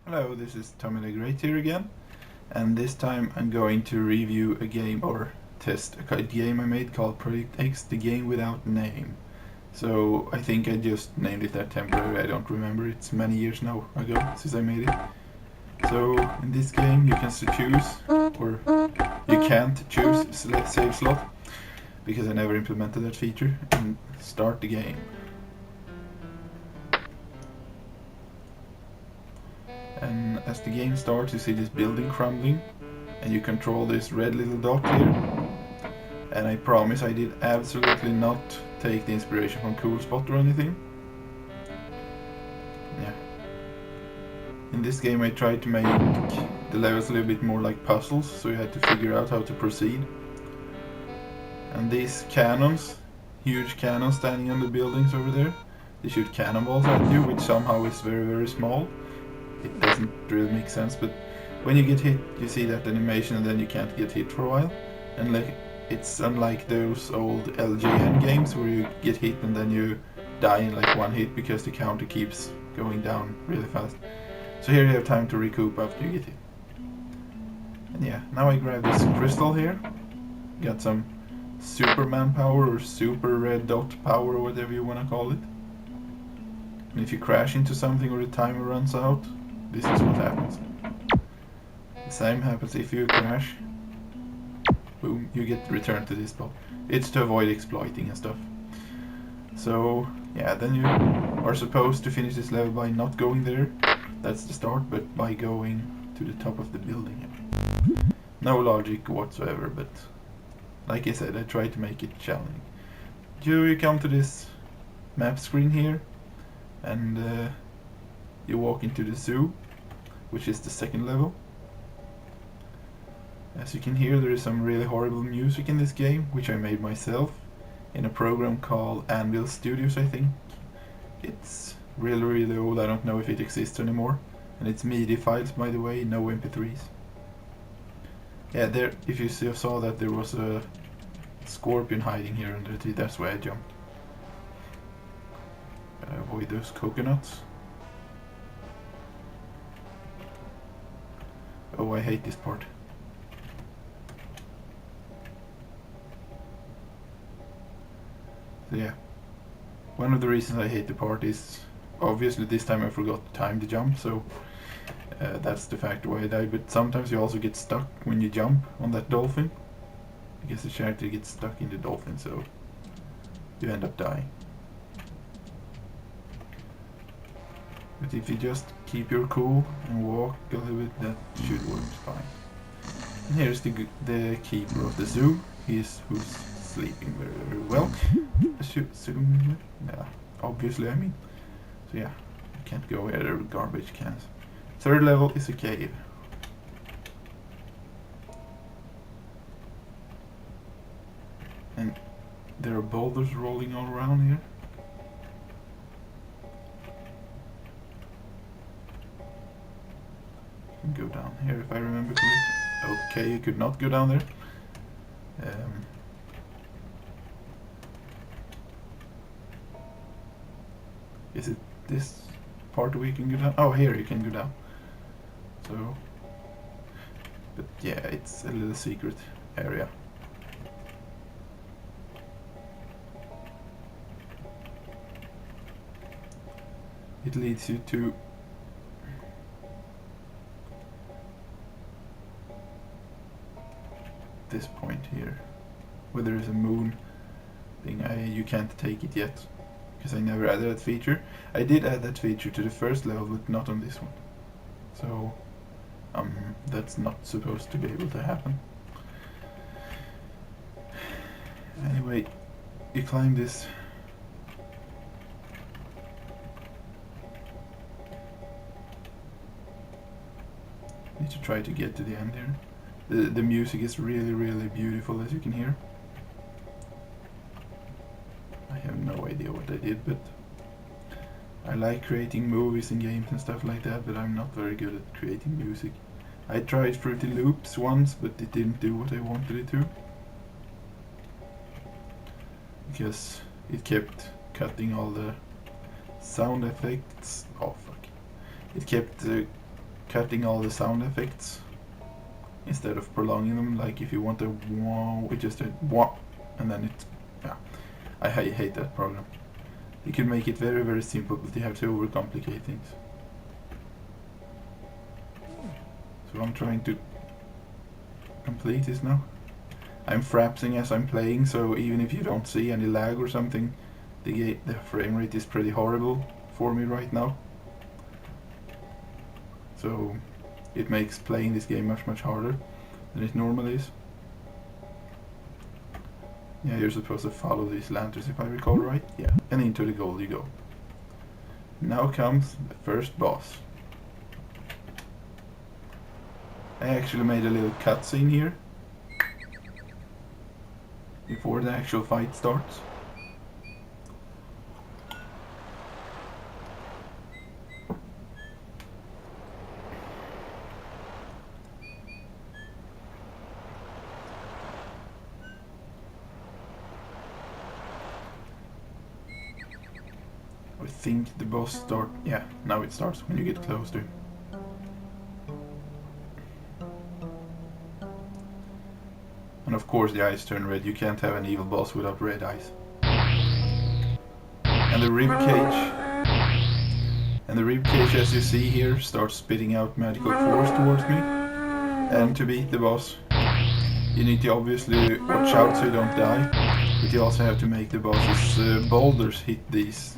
Hello, this is TommyDaGreatest here again, and this time I'm going to review a game or test a game I made called Project X, the game without name. So I think I just named it that temporarily, I don't remember, it's many years now ago since I made it. So in this game you can choose, or you can't choose save slot, because I never implemented that feature, and start the game. And as the game starts you see this building crumbling, and you control this red little dot here. And I promise I did absolutely not take the inspiration from Cool Spot or anything. Yeah. In this game I tried to make the levels a little bit more like puzzles, so you had to figure out how to proceed. And these cannons, huge cannons standing on the buildings over there, they shoot cannonballs at you, which somehow is very, very small. It doesn't really make sense, but when you get hit, you see that animation and then you can't get hit for a while. And like, it's unlike those old LJN games where you get hit and then you die in like one hit because the counter keeps going down really fast. So here you have time to recoup after you get hit. And yeah, now I grab this crystal here. Got some Superman power or super red dot power or whatever you want to call it. And if you crash into something or the timer runs out, this is what happens. The same happens if you crash. Boom, you get returned to this spot. It's to avoid exploiting and stuff. So yeah, then you are supposed to finish this level by not going there. That's the start, but by going to the top of the building here. No logic whatsoever, but like I said, I tried to make it challenging. You come to this map screen here, and you walk into the zoo, which is the second level. As you can hear, there is some really horrible music in this game, which I made myself in a program called Anvil Studios, I think. It's really, really old, I don't know if it exists anymore. And it's MIDI files, by the way, no MP3s. Yeah, there, if you saw that there was a scorpion hiding here under the tree, that's why I jumped. Gotta avoid those coconuts. Oh, I hate this part. So yeah, one of the reasons I hate the part is obviously this time I forgot to time the jump, so that's the factor why I died. But sometimes you also get stuck when you jump on that dolphin, because the character gets stuck in the dolphin, so you end up dying. But if you just keep your cool and walk a little bit, that should work fine. And here's the keeper of the zoo. Who's sleeping very, very well. Zoom. Yeah, obviously I mean. So yeah, you can't go where there are garbage cans. Third level is a cave. And there are boulders rolling all around here. You can go down here if I remember correctly. Okay, you could not go down there. Is it this part where you can go down? Oh, here you can go down. So, but yeah, it's a little secret area. It leads you to this point here, where there is a moon thing. You can't take it yet, because I never added that feature. I did add that feature to the first level, but not on this one. So, that's not supposed to be able to happen. Anyway, you climb this. Need to try to get to the end here. The music is really, really beautiful, as you can hear. I have no idea what I did, but I like creating movies and games and stuff like that, but I'm not very good at creating music. I tried Fruity Loops once, but it didn't do what I wanted it to. Because it kept cutting all the sound effects. Oh fuck. It kept cutting all the sound effects instead of prolonging them. Like if you want a wow, it just a wow, and then it, yeah. I hate that program. You can make it very, very simple, but you have to overcomplicate things. So I'm trying to complete this now. I'm frapsing as I'm playing, so even if you don't see any lag or something, the frame rate is pretty horrible for me right now. So it makes playing this game much harder than it normally is. Yeah, you're supposed to follow these lanterns if I recall right. Yeah, and into the goal you go. Now comes the first boss. I actually made a little cutscene here before the actual fight starts. I think the boss start. Yeah, now it starts when you get close to him. And of course the eyes turn red. You can't have an evil boss without red eyes. And the rib cage, as you see here, starts spitting out magical force towards me. And to beat the boss, you need to obviously watch out so you don't die, but you also have to make the boss's boulders hit these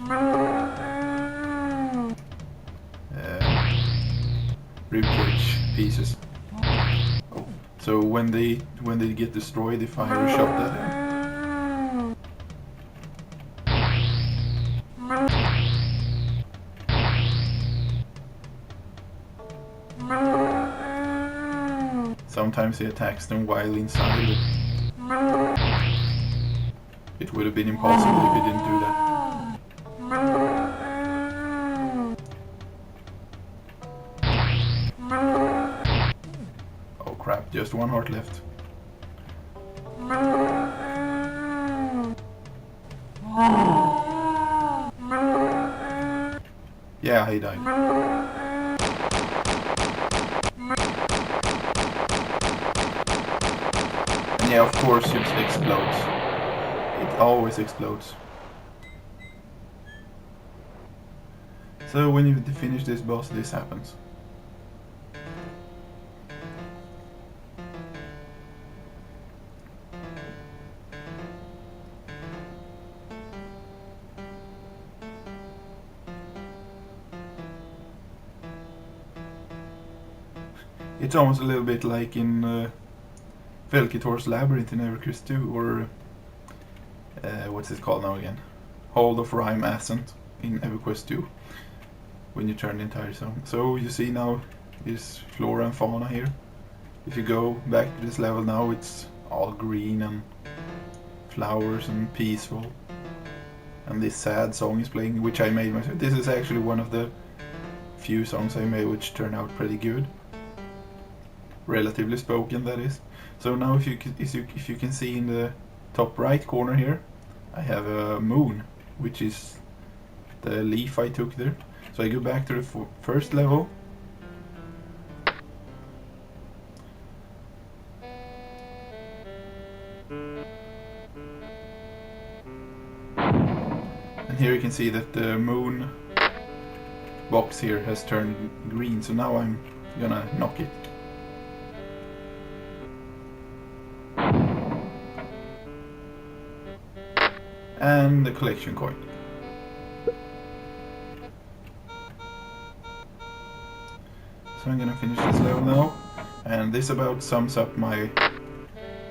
ribcage pieces. Oh. So when they get destroyed, they fire a shot at them. Sometimes he attacks them while inside it. It would have been impossible if he didn't do that. Oh crap, just one heart left. Yeah, he died. And yeah, of course it explodes. It always explodes. So when you finish this boss, this happens. It's almost a little bit like in Velketor's Labyrinth in EverQuest 2, or what's it called now again? Hold of Rhyme Ascent in EverQuest 2, when you turn the entire zone. So you see now is flora and fauna here. If you go back to this level now, it's all green and flowers and peaceful. And this sad song is playing, which I made myself. This is actually one of the few songs I made which turned out pretty good. Relatively spoken, that is. So now if you can see in the top right corner here, I have a moon, which is the leaf I took there. So I go back to the first level. And here you can see that the moon box here has turned green, so now I'm gonna knock it. And the collection coin. So I'm gonna finish this level now, and this about sums up my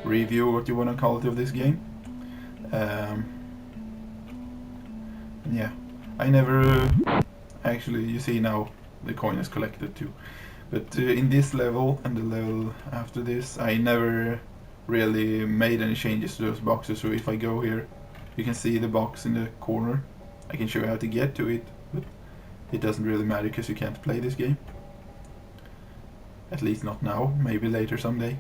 review, what you wanna call it, of this game. Yeah, I never actually, you see now the coin is collected too, but in this level and the level after this, I never really made any changes to those boxes. So if I go here, you can see the box in the corner. I can show you how to get to it, but it doesn't really matter because you can't play this game. At least not now, maybe later someday.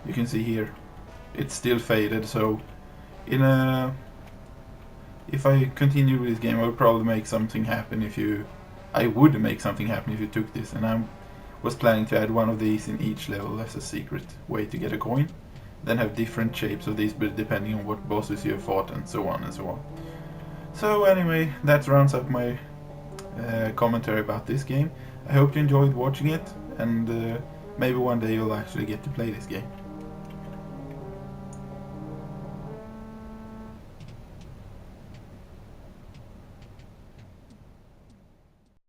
you can see here, it's still faded. So in a if I continue with this game, I would probably make something happen if you... I would make something happen if you took this, and I was planning to add one of these in each level as a secret way to get a coin. Then have different shapes of these, but depending on what bosses you have fought and so on and so on. So anyway, that rounds up my commentary about this game. I hope you enjoyed watching it, and maybe one day you'll actually get to play this game.